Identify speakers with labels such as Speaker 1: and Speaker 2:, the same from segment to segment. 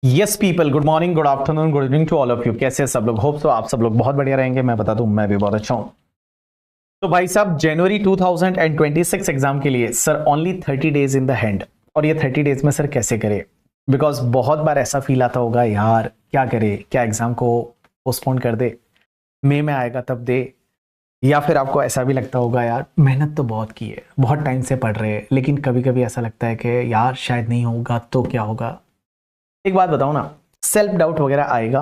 Speaker 1: Yes people, good morning, good afternoon, good evening to all of you. कैसे सब लोग? Hope तो आप सब लोग बहुत बढ़िया रहेंगे। मैं बता दूं, मैं भी बहुत अच्छा हूं। तो भाई साहब, जनवरी 2026 एग्जाम के लिए sir only 30 days in the hand. और ये 30 डेज में सर कैसे करे? बिकॉज बहुत बार ऐसा फील आता होगा, यार क्या करे, क्या एग्जाम को पोस्टपोन कर दे, मई में आएगा तब दे। या फिर आपको ऐसा भी लगता होगा, यार मेहनत तो बहुत की है, बहुत टाइम से पढ़ रहे हैं, लेकिन कभी कभी ऐसा लगता है कि यार शायद नहीं होगा तो क्या होगा। एक बात बताओ ना, सेल्फ डाउट वगैरह आएगा,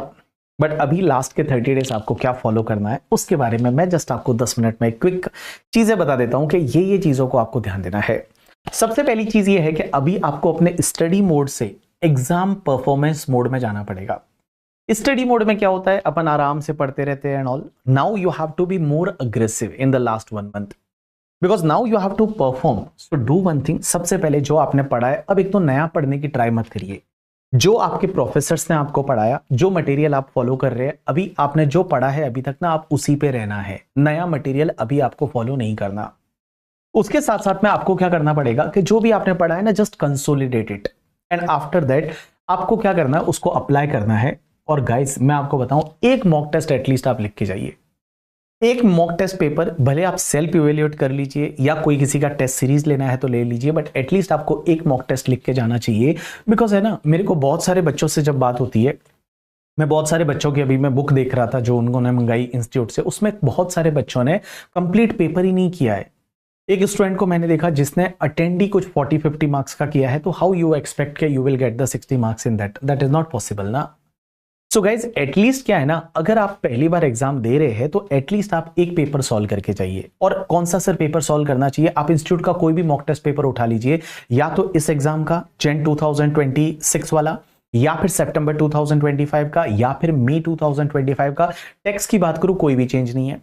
Speaker 1: बट अभी लास्ट के 30 डेज आपको क्या फॉलो करना है उसके बारे में मैं जस्ट आपको 10 मिनट में क्विक चीजें बता देता हूं कि ये चीजों को आपको ध्यान देना है। सबसे पहली चीज ये है कि अभी आपको अपने स्टडी मोड से एग्जाम परफॉर्मेंस मोड में जाना पड़ेगा। स्टडी मोड में क्या होता है, अपन आराम से पढ़ते रहते हैं and all. Now you have to be more aggressive in the last 1 month, because now you have to perform. So do one thing, सबसे पहले जो आपने पढ़ा है, अब एक तो नया पढ़ने की ट्राई मत करिए। जो आपके प्रोफेसर्स ने आपको पढ़ाया, जो मटेरियल आप फॉलो कर रहे हैं, अभी आपने जो पढ़ा है अभी तक ना, आप उसी पे रहना है। नया मटेरियल अभी आपको फॉलो नहीं करना। उसके साथ साथ में आपको क्या करना पड़ेगा कि जो भी आपने पढ़ा है ना, just consolidate it and after that आपको क्या करना है, उसको अप्लाई करना है। और गाइस मैं आपको बताऊं, एक मॉक टेस्ट एटलीस्ट आप लिख के जाइए। एक मॉक टेस्ट पेपर, भले आप सेल्फ इवेल्युएट कर लीजिए या कोई किसी का टेस्ट सीरीज लेना है तो ले लीजिए, बट एटलीस्ट आपको एक मॉक टेस्ट लिख के जाना चाहिए। बिकॉज है ना, मेरे को बहुत सारे बच्चों से जब बात होती है, मैं बहुत सारे बच्चों की अभी मैं बुक देख रहा था जो उन्होंने मंगाई इंस्टीट्यूट से, उसमें बहुत सारे बच्चों ने कंप्लीट पेपर ही नहीं किया है। एक स्टूडेंट को मैंने देखा जिसने अटेंड ही कुछ 40-50 मार्क्स का किया है। तो हाउ यू एक्सपेक्ट के you will get the 60 marks in that is not possible ना। सो गाइज एटलीस्ट क्या है ना, अगर आप पहली बार एग्जाम दे रहे हैं तो एटलीस्ट आप एक पेपर सॉल्व करके जाइए। और कौन सा सर पेपर सॉल्व करना चाहिए? आप इंस्टीट्यूट का कोई भी मॉक टेस्ट पेपर उठा लीजिए, या तो इस एग्जाम का जैन 2026 वाला, या फिर सितंबर 2025 का, या फिर मई 2025 का। टेक्स्ट की बात करूं, कोई भी चेंज नहीं है।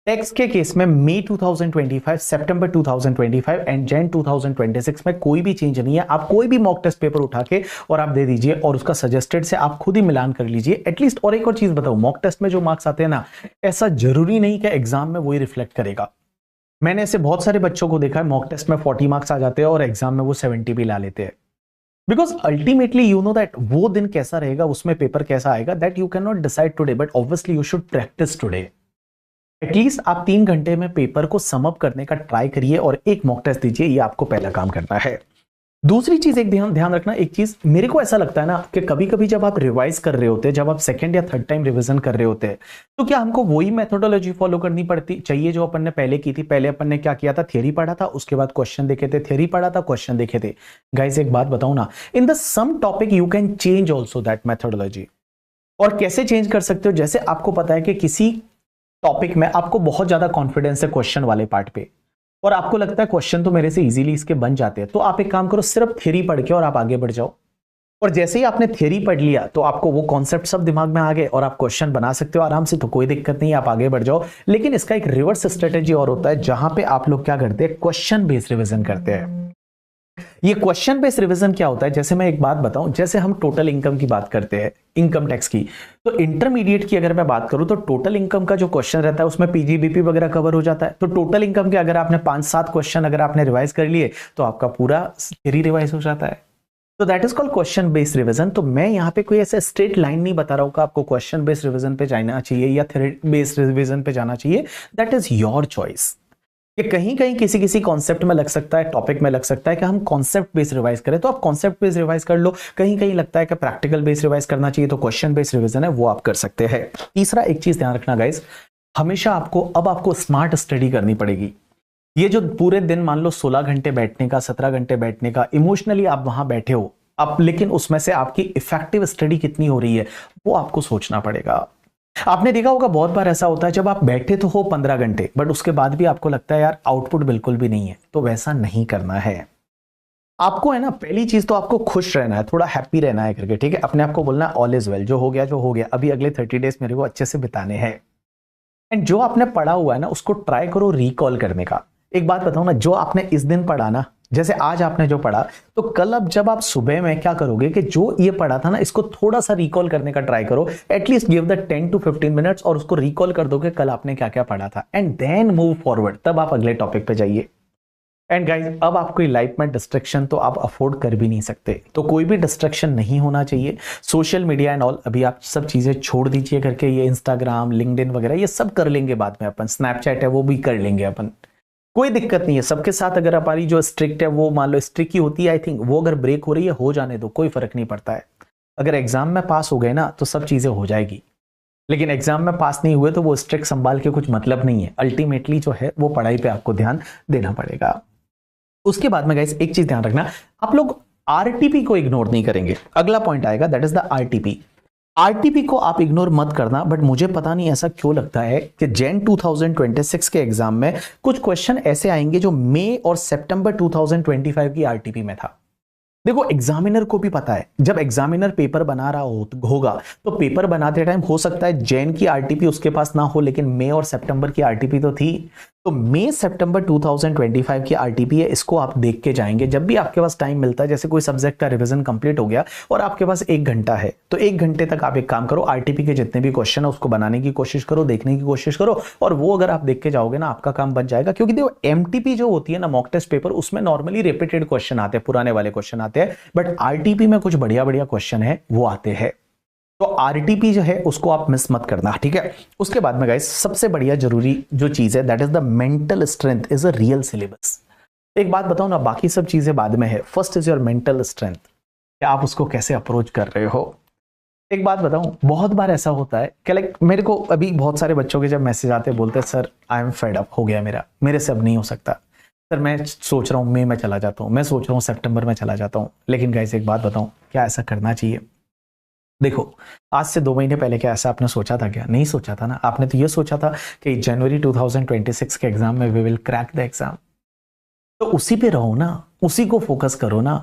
Speaker 1: टेक्स्ट के केस में मई 2025, सितंबर 2025 एंड जैन 2026 में कोई भी चेंज नहीं है। आप कोई भी मॉक टेस्ट पेपर उठा के और आप दे दीजिए, और उसका सजेस्टेड से आप खुद ही मिलान कर लीजिए एटलीस्ट। और एक और चीज बताओ, मॉक टेस्ट में जो मार्क्स आते हैं ना, ऐसा जरूरी नहीं कि एग्जाम में वही रिफ्लेक्ट करेगा। मैंने ऐसे बहुत सारे बच्चों को देखा है, मॉक टेस्ट में 40 मार्क्स आ जाते हैं और एग्जाम में वो 70 भी ला लेते हैं। Because ultimately you know that वो दिन कैसा रहेगा, उसमें पेपर कैसा आएगा, that you can not decide today, but obviously you should practice today. At least आप 3 घंटे में पेपर को समअप करने का ट्राई करिए और एक मॉक टेस्ट दीजिए। ये आपको पहला काम करना है। दूसरी चीज, एक ध्यान रखना, एक चीज मेरे को ऐसा लगता है ना कि कभी कभी जब आप रिवाइज कर रहे होते हैं, जब आप सेकंड या थर्ड टाइम रिवीजन कर रहे होते हैं, तो क्या हमको वही मेथोडोलॉजी फॉलो करनी पड़ती चाहिए जो अपन ने पहले की थी? पहले अपन ने क्या किया था, थियरी पढ़ा था, उसके बाद क्वेश्चन देखे थे, थियरी पढ़ा था, क्वेश्चन देखे थे। गाइस एक बात बताऊं ना, in the some topic you can change also that methodology. और कैसे चेंज कर सकते हो? जैसे आपको पता है कि किसी टॉपिक में आपको बहुत ज्यादा कॉन्फिडेंस है क्वेश्चन वाले पार्ट पे, और आपको लगता है क्वेश्चन तो मेरे से इजीली इसके बन जाते हैं, तो आप एक काम करो, सिर्फ थ्योरी पढ़ के और आप आगे बढ़ जाओ। और जैसे ही आपने थ्योरी पढ़ लिया तो आपको वो कॉन्सेप्ट सब दिमाग में आ गए और आप क्वेश्चन बना सकते हो आराम से, तो कोई दिक्कत नहीं, आप आगे बढ़ जाओ। लेकिन इसका एक रिवर्स स्ट्रेटेजी और होता है, जहां पे आप लोग क्या करते हैं, क्वेश्चन बेस्ड रिविजन करते हैं। ये क्वेश्चन बेस्ड रिवीजन क्या होता है? जैसे मैं एक बात बताऊं, जैसे हम टोटल इनकम की बात करते हैं, इनकम टैक्स की, तो इंटरमीडिएट की अगर मैं बात करूं तो टोटल इनकम का जो क्वेश्चन रहता है उसमें पीजीबीपी वगैरह कवर हो जाता है। तो टोटल इनकम के अगर आपने 5-7 क्वेश्चन अगर आपने रिवाइज कर लिए तो आपका पूरा थ्योरी रिवाइज हो जाता है। तो that is called question based revision. तो मैं यहाँ पे कोई ऐसे स्ट्रेट लाइन नहीं बता रहा हूँ कि आपको क्वेश्चन बेस्ड रिवीजन पे जाना चाहिए या थ्योरी बेस्ड रिवीजन पे जाना चाहिए। That is your choice. ये कहीं कहीं किसी किसी कॉन्सेप्ट में लग सकता है, टॉपिक में लग सकता है कि हम कॉन्सेप्ट बेस्ड रिवाइज करें, तो आप कॉन्सेप्ट बेस्ड रिवाइज कर लो। कहीं कहीं लगता है कि प्रैक्टिकल बेस्ड रिवाइज करना चाहिए, तो क्वेश्चन बेस्ड रिवीजन है वो आप कर सकते हैं। तीसरा एक चीज ध्यान रखना गाइस, हमेशा आपको स्मार्ट स्टडी करनी पड़ेगी। ये जो पूरे दिन मान लो 16 घंटे बैठने का, 17 घंटे बैठने का, इमोशनली आप वहां बैठे हो आप, लेकिन उसमें से आपकी इफेक्टिव स्टडी कितनी हो रही है वो आपको सोचना पड़ेगा। आपने देखा होगा बहुत बार ऐसा होता है, जब आप बैठे तो हो 15 घंटे, बट उसके बाद भी आपको लगता है यार आउटपुट बिल्कुल भी नहीं है, तो वैसा नहीं करना है। आपको है ना, पहली चीज तो आपको खुश रहना है, थोड़ा हैप्पी रहना है करके, ठीक है। अपने आप को बोलना है ऑल इज वेल, जो हो गया, अभी अगले 30 डेज मेरे को अच्छे से बिताने हैं। एंड जो आपने पढ़ा हुआ है ना, उसको ट्राई करो रिकॉल करने का। एक बात बताऊं ना, जो आपने इस दिन पढ़ा ना, जैसे आज आपने जो पढ़ा, तो कल अब जब आप सुबह में क्या करोगे कि जो ये पढ़ा था ना, इसको थोड़ा सा रिकॉल करने का ट्राई करो। At least give the 10 to 15 minutes और उसको रिकॉल कर दोगे कल आपने क्या क्या पढ़ा था, एंड देन मूव फॉरवर्ड, तब आप अगले टॉपिक पे जाइए। एंड गाइज अब आपको लाइफ में डिस्ट्रैक्शन तो आप अफोर्ड कर भी नहीं सकते, तो कोई भी डिस्ट्रैक्शन नहीं होना चाहिए। सोशल मीडिया एंड ऑल अभी आप सब चीजें छोड़ दीजिए करके, ये इंस्टाग्राम लिंक्डइन वगैरह ये सब कर लेंगे बाद में, अपन स्नैपचैट है वो भी कर लेंगे अपन, कोई दिक्कत नहीं है। सबके साथ अगर हमारी जो स्ट्रिक्ट है वो मान लो स्ट्रिक्ट ही होती है, आई थिंक वो अगर ब्रेक हो रही है हो जाने दो, कोई फर्क नहीं पड़ता है। अगर एग्जाम में पास हो गए ना तो सब चीजें हो जाएगी, लेकिन एग्जाम में पास नहीं हुए तो वो स्ट्रिक्ट संभाल के कुछ मतलब नहीं है। अल्टीमेटली जो है वो पढ़ाई पे आपको ध्यान देना पड़ेगा। उसके बाद में गाइस एक चीज ध्यान रखना, आप लोग आरटीपी को इग्नोर नहीं करेंगे। अगला पॉइंट आएगा, that is the RTP. RTP को आप इग्नोर मत करना, बट मुझे पता नहीं ऐसा क्यों लगता है कि जैन 2026 के एग्जाम में कुछ क्वेश्चन ऐसे आएंगे जो मई और सितंबर 2025 की आरटीपी में था। देखो एग्जामिनर को भी पता है, जब एग्जामिनर पेपर बना रहा होगा तो पेपर बनाते टाइम हो सकता है जैन की आरटीपी उसके पास ना हो, लेकिन मई और सितंबर की आरटीपी तो थी। तो मई सितंबर 2025 की आरटीपी है, इसको आप देख के जाएंगे जब भी आपके पास टाइम मिलता है। जैसे कोई सब्जेक्ट का रिवीजन कंप्लीट हो गया और आपके पास 1 घंटा है, तो 1 घंटे तक आप एक काम करो, आरटीपी के जितने भी क्वेश्चन है उसको बनाने की कोशिश करो, देखने की कोशिश करो, और वो अगर आप देख के जाओगे ना आपका काम बच जाएगा। क्योंकि देखो एमटीपी जो होती है ना, मॉक टेस्ट पेपर, उसमें नॉर्मली रिपीटेड क्वेश्चन आते हैं, पुराने वाले क्वेश्चन आते हैं, बट आरटीपी में कुछ बढ़िया बढ़िया क्वेश्चन है वो आते हैं। तो आरटीपी जो है उसको आप मिस मत करना, ठीक है। उसके बाद में गाइस सबसे बढ़िया जरूरी जो चीज है that is the mental strength is a real syllabus. एक बात बताओ ना, बाकी सब चीजें बाद में है, first is your mental strength, कि आप उसको कैसे अप्रोच कर रहे हो। एक बात बताऊं, बहुत बार ऐसा होता है कि लाइक मेरे को अभी बहुत सारे बच्चों के जब मैसेज आते हैं, बोलते हैं sir I am fed up, हो गया मेरे से अब नहीं हो सकता सर, मैं सोच रहा हूं मई में चला जाता हूं, मैं सोच रहा हूं सितंबर में चला जाता हूं। लेकिन गाइस एक बात बताऊं, क्या ऐसा करना चाहिए? देखो आज से 2 महीने पहले क्या ऐसा आपने सोचा था? क्या नहीं सोचा था ना। आपने तो ये सोचा था कि जनवरी 2026 के एग्जाम में we will crack the exam, तो उसी पे रहो ना, उसी को फोकस करो ना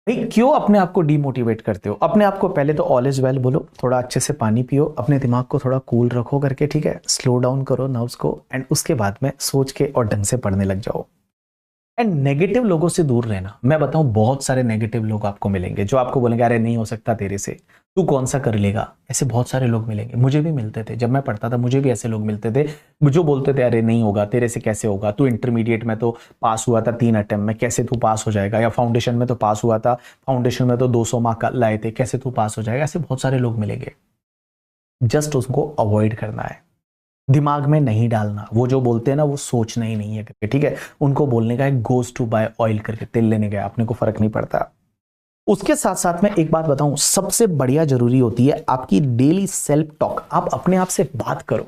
Speaker 1: भाई। क्यों अपने आप को डीमोटिवेट करते हो? अपने आप को पहले तो ऑल इज वेल बोलो, थोड़ा अच्छे से पानी पियो, अपने दिमाग को थोड़ा कूल रखो करके, ठीक है, स्लो डाउन करो नर्व्स को, एंड उसके बाद में सोच के और ढंग से पढ़ने लग जाओ। एंड नेगेटिव लोगों से दूर रहना। मैं बताऊं बहुत सारे नेगेटिव लोग आपको मिलेंगे जो आपको बोलेंगे अरे नहीं हो सकता तेरे से, तू कौन सा कर लेगा। ऐसे बहुत सारे लोग मिलेंगे, मुझे भी मिलते थे जब मैं पढ़ता था, मुझे भी ऐसे लोग मिलते थे जो बोलते थे अरे नहीं होगा तेरे से, कैसे होगा, तू इंटरमीडिएट में तो पास हुआ था 3 अटेम्प्ट में, कैसे तू पास हो जाएगा, या फाउंडेशन में तो पास हुआ था, फाउंडेशन में तो 200 मार्क लाए थे, कैसे तू पास हो जाएगा। ऐसे बहुत सारे लोग मिलेंगे, जस्ट उसको अवॉइड करना है, दिमाग में नहीं डालना। वो जो बोलते हैं ना वो सोचना ही नहीं है करके, ठीक है। उनको बोलने का है गोज टू बाय ऑयल करके, तेल लेने गया, अपने को फर्क नहीं पड़ता। उसके साथ साथ में एक बात बताऊं, सबसे बढ़िया जरूरी होती है आपकी डेली सेल्फ टॉक। आप अपने आप से बात करो।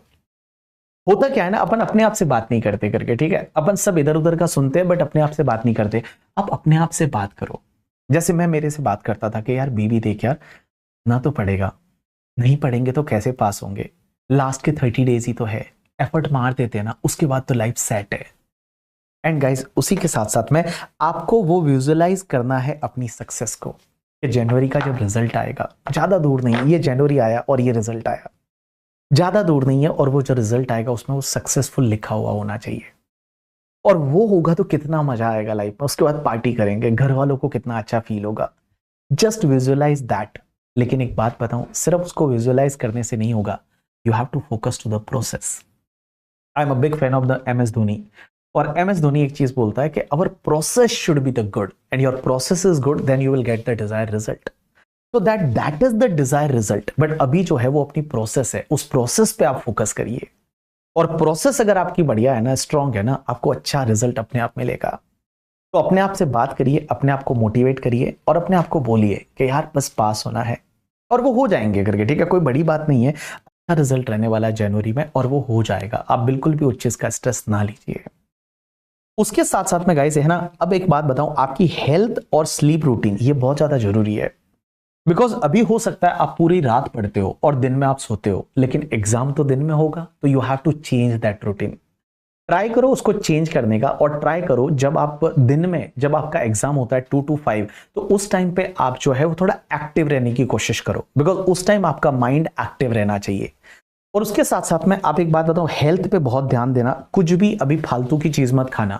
Speaker 1: होता क्या है ना, अपन अपने आप से बात नहीं करते करके, ठीक है, अपन सब इधर उधर का सुनते हैं बट अपने आप से बात नहीं करते। आप अपने आप से बात करो। जैसे मैं मेरे से बात करता था कि यार बीवी देख यार, ना तो पढ़ेगा, नहीं पढ़ेंगे तो कैसे पास होंगे, लास्ट के 30 डेज ही तो है, एफर्ट मार देते हैं ना, उसके बाद तो लाइफ सेट है। एंड गाइस उसी के साथ साथ में आपको वो विजुअलाइज करना है अपनी सक्सेस को, कि जनवरी का जब रिजल्ट आएगा, ज्यादा दूर नहीं, ये जनवरी आया और ये रिजल्ट आया, ज्यादा दूर नहीं है, और वो जो रिजल्ट आएगा उसमें वो सक्सेसफुल लिखा हुआ होना चाहिए। और वो होगा तो कितना मजा आएगा लाइफ में, उसके बाद पार्टी करेंगे, घर वालों को कितना अच्छा फील होगा। Just visualise that. लेकिन एक बात बताऊं, सिर्फ उसको विजुअलाइज करने से नहीं होगा, you have to focus to the process. I'm a big fan of the MS Dhoni, और MS धोनी एक चीज बोलता है कि our process should be the good, and your process is good, then you will get the desired result. So that is the desired result. But अभी जो है वो अपनी प्रोसेस है, उस प्रोसेस पे आप फोकस करिए, और प्रोसेस अगर आपकी बढ़िया है ना, स्ट्रांग है ना, आपको अच्छा रिजल्ट अपने आप मिलेगा। तो अपने आप से बात करिए, अपने आप को मोटिवेट करिए, और अपने आप को बोलिए कि यार बस पास होना है, और वो हो जाएंगे करके, ठीक है, कोई बड़ी बात नहीं है, रिजल्ट रहने वाला है जनवरी में और वो हो जाएगा। आप बिल्कुल भी उस चीज का स्ट्रेस ना लीजिए। उसके साथ साथ में गाइस है ना, अब एक बात बताऊं, आपकी हेल्थ और स्लीप रूटीन ये बहुत ज्यादा जरूरी है। बिकॉज अभी हो सकता है आप पूरी रात पढ़ते हो और दिन में आप सोते हो, लेकिन एग्जाम तो दिन में होगा, तो you have to change that routine. Try करो उसको चेंज करने का, और ट्राई करो जब आप दिन में, जब आपका एग्जाम होता है 2 to 5, तो उस टाइम पे आप जो है वो थोड़ा एक्टिव रहने की कोशिश करो, बिकॉज उस टाइम आपका माइंड एक्टिव रहना चाहिए। और उसके साथ साथ में आप एक बात बताऊं, हेल्थ पे बहुत ध्यान देना। कुछ भी अभी फालतू की चीज मत खाना,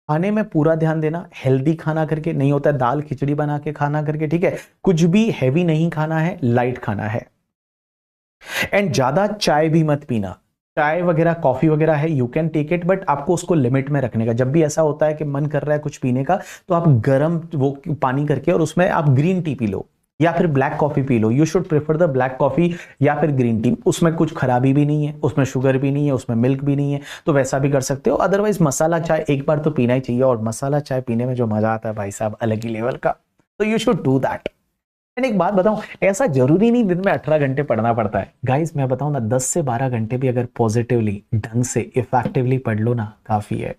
Speaker 1: खाने में पूरा ध्यान देना, हेल्दी खाना करके, नहीं होता है दाल खिचड़ी बना के खाना करके, ठीक है, कुछ भी हैवी नहीं खाना है, लाइट खाना है। एंड ज्यादा चाय भी मत पीना, चाय वगैरह कॉफी वगैरह है, you can take it, but आपको उसको लिमिट में रखने का। जब भी ऐसा होता है कि मन कर रहा है कुछ पीने का, तो आप गर्म वो पानी करके और उसमें आप ग्रीन टी पी लो या फिर black coffee P low. You should prefer the black coffee या फिर ग्रीन टी। उसमें कुछ खराबी भी नहीं है, उसमें शुगर भी नहीं है, उसमें मिल्क भी नहीं है, तो वैसा भी कर सकते हो। अदरवाइज मसाला चाय एक बार तो पीना ही चाहिए, और मसाला चाय पीने में जो मजा आता है भाई साहब अलग ही लेवल का, तो you should do that. And एक बात बताऊं, ऐसा जरूरी नहीं दिन में 18 घंटे पढ़ना पड़ता है गाइस। मैं बताऊं ना, 10 से 12 घंटे भी अगर पॉजिटिवली ढंग से इफेक्टिवली पढ़ लो ना, काफी है।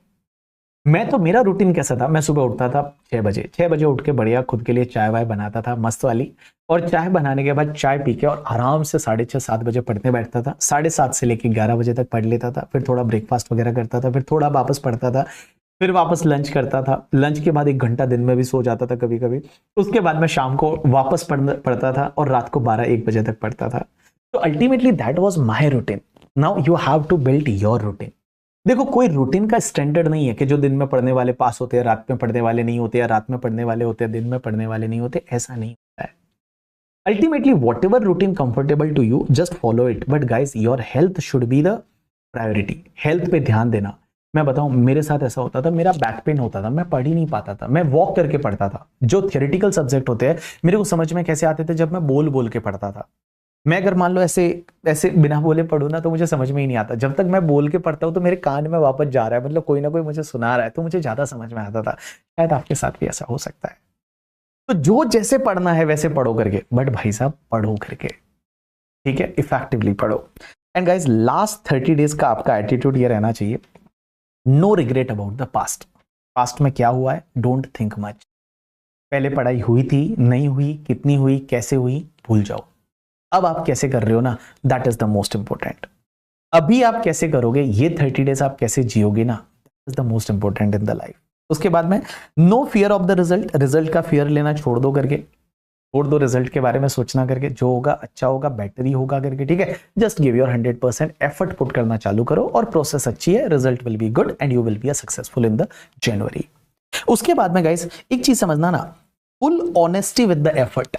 Speaker 1: मैं तो, मेरा रूटीन कैसा था, मैं सुबह उठता था 6 बजे उठ के बढ़िया खुद के लिए चाय वाय बनाता था मस्त वाली, और चाय बनाने के बाद चाय पी के और आराम से 6:30-7 बजे पढ़ने बैठता था। 7:30 से लेकर 11 बजे तक पढ़ लेता था, फिर थोड़ा ब्रेकफास्ट वगैरह करता था, फिर थोड़ा वापस पढ़ता था, फिर वापस लंच करता था। लंच के बाद 1 घंटा दिन में भी सो जाता था कभी कभी। उसके बाद मैं शाम को वापस पढ़ता था और रात को 12-1 बजे तक पढ़ता था। तो ultimately that was my routine. Now you have to build your routine. देखो, कोई रूटीन का स्टैंडर्ड नहीं है कि जो दिन में पढ़ने वाले पास होते हैं, रात में पढ़ने वाले नहीं होते, या रात में पढ़ने वाले होते हैं दिन में पढ़ने वाले नहीं होते। ऐसा नहीं होता है। Ultimately whatever routine comfortable to you, just follow it. But guys, your health should be the priority. Health पे ध्यान देना। मैं बताऊं, मेरे साथ ऐसा होता था, मेरा बैक पेन होता था, मैं पढ़ ही नहीं पाता था, मैं वॉक करके पढ़ता था। जो थियोरेटिकल सब्जेक्ट होते हैं मेरे को समझ में कैसे आते थे, जब मैं बोल बोल के पढ़ता था। मैं अगर मान लो ऐसे ऐसे बिना बोले पढ़ू ना, तो मुझे समझ में ही नहीं आता। जब तक मैं बोल के पढ़ता हूँ तो मेरे कान में वापस जा रहा है, मतलब कोई ना कोई मुझे सुना रहा है, तो मुझे ज्यादा समझ में आता था। शायद आपके साथ भी ऐसा हो सकता है। तो जो जैसे पढ़ना है वैसे पढ़ो करके, बट भाई साहब पढ़ो करके, ठीक है, इफेक्टिवली पढ़ो। एंड गाइज, लास्ट 30 डेज का आपका एटीट्यूड ये रहना चाहिए, no regret about the past. Past में क्या हुआ है, डोंट थिंक मच। पहले पढ़ाई हुई थी, नहीं हुई, कितनी हुई, कैसे हुई, भूल जाओ। अब आप कैसे कर रहे हो ना, that is the most important. अभी आप कैसे करोगे, ये 30 डेज आप कैसे जियोगे ना, that is the most important in the life. उसके बाद में no fear of the result. Result का फियर लेना छोड़ दो करके, छोड़ दो रिजल्ट के बारे में सोचना करके। जो होगा अच्छा होगा, बेटर ही होगा करके, ठीक है। Just give your 100% effort put करना चालू करो, और प्रोसेस अच्छी है, result will be good and you will be successful in the January. उसके बाद में गाइस, एक चीज समझना ना, full honesty with the effort.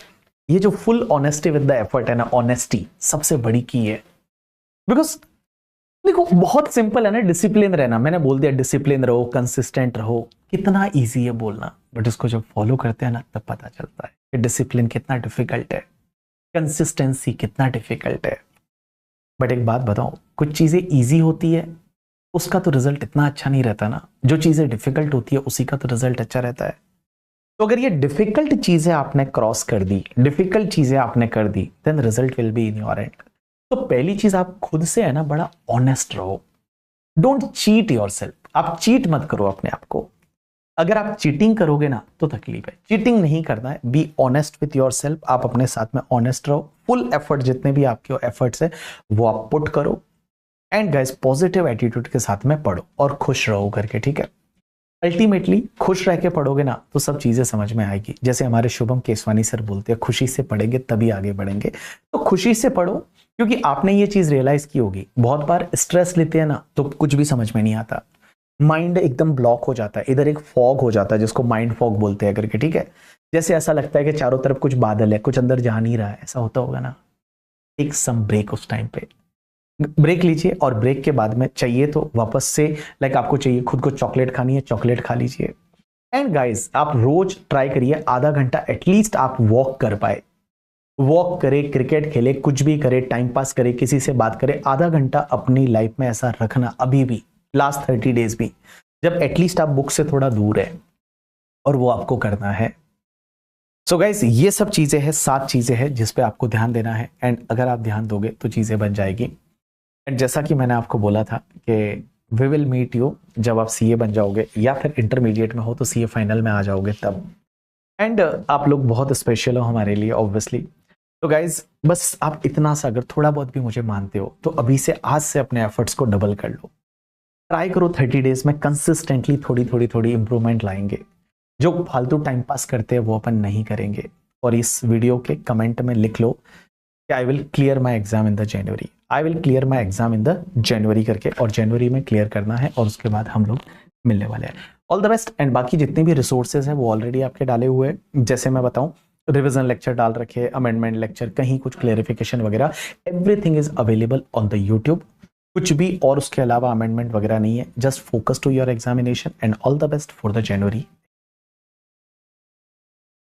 Speaker 1: ये जो full honesty with the effort है ना, ऑनेस्टी सबसे बड़ी की है। बिकॉज देखो, बहुत सिंपल है ना डिसिप्लिन रहना। मैंने बोल दिया डिसिप्लिन रहो, कंसिस्टेंट रहो, कितना इजी है बोलना, बट इसको जब फॉलो करते हैं ना तब पता चलता है कि डिसिप्लिन कितना डिफिकल्ट है, कंसिस्टेंसी कितना डिफिकल्ट है। बट एक बात बताओ, कुछ चीजें इजी होती है उसका तो रिजल्ट इतना अच्छा नहीं रहता ना, जो चीजें डिफिकल्ट होती है उसी का तो रिजल्ट अच्छा रहता है। तो अगर ये डिफिकल्ट चीजें आपने क्रॉस कर दी, डिफिकल्ट चीजें आपने कर दी, then result will be in your end. तो पहली चीज, आप खुद से है ना बड़ा ऑनेस्ट रहो। Don't cheat yourself. आप चीट मत करो अपने आप को। अगर आप चीटिंग करोगे ना तो तकलीफ है। चीटिंग नहीं करना है, बी ऑनेस्ट विथ योरसेल्फ। आप अपने साथ में ऑनेस्ट रहो, फुल एफर्ट, जितने भी आपके एफर्ट्स है वो आप पुट करो। एंड गाइस, पॉजिटिव एटीट्यूड के साथ में पढ़ो और खुश रहो करके, ठीक है। अल्टीमेटली खुश रह के पढ़ोगे ना तो सब चीजें समझ में आएगी। जैसे हमारे शुभम केसवानी सर बोलते हैं, खुशी से पढ़ेंगे तभी आगे बढ़ेंगे। तो खुशी से पढ़ो, क्योंकि आपने ये चीज रियलाइज की होगी, बहुत बार स्ट्रेस लेते हैं ना तो कुछ भी समझ में नहीं आता, माइंड एकदम ब्लॉक हो जाता है, इधर एक फॉग हो जाता है जिसको माइंड फॉग बोलते हैं करके, ठीक है। जैसे ऐसा लगता है कि चारों तरफ कुछ बादल है, कुछ अंदर जा नहीं रहा है, ऐसा होता होगा ना। टेक सम ब्रेक, उस टाइम पे ब्रेक लीजिए, और ब्रेक के बाद में चाहिए तो वापस से, लाइक आपको चाहिए खुद को चॉकलेट खानी है, चॉकलेट खा लीजिए। एंड गाइस, आप रोज ट्राई करिए आधा घंटा एटलीस्ट आप वॉक कर पाए। वॉक करे, क्रिकेट खेले, कुछ भी करे, टाइम पास करे, किसी से बात करे, आधा घंटा अपनी लाइफ में ऐसा रखना अभी भी, लास्ट 30 डेज भी, जब एटलीस्ट आप बुक से थोड़ा दूर है, और वो आपको करना है। सो गाइस, ये सब चीजें हैं, 7 चीजें हैं जिस पे आपको ध्यान देना है। एंड अगर आप ध्यान दोगे तो चीजें बन जाएगी। एंड जैसा कि मैंने आपको बोला था कि वी विल मीट यू जब आप सीए बन जाओगे, या फिर इंटरमीडिएट में हो तो सीए फाइनल में आ जाओगे तब। एंड आप लोग बहुत स्पेशल हो हमारे लिए ऑब्वियसली। तो गाइज, बस आप इतना सा अगर थोड़ा बहुत भी मुझे मानते हो तो अभी से, आज से अपने एफर्ट्स को डबल कर लो। ट्राई करो 30 डेज में कंसिस्टेंटली थोड़ी इंप्रूवमेंट लाएंगे। जो फालतू टाइम पास करते हैं वो अपन नहीं करेंगे। और इस वीडियो के कमेंट में लिख लो कि I will clear my exam in the January, I will clear my exam in the January करके, और जनवरी में क्लियर करना है, और उसके बाद हम लोग मिलने वाले हैं। All the best. एंड बाकी जितने भी रिसोर्सेज हैं वो ऑलरेडी आपके डाले हुए हैं। जैसे मैं बताऊं, रिविजन लेक्चर डाल रखे, अमेंडमेंट लेक्चर, कहीं कुछ क्लेरिफिकेशन वगैरह, everything is available on the YouTube. कुछ भी और उसके अलावा अमेंडमेंट वगैरह नहीं है, just focus to your examination and all the best for the January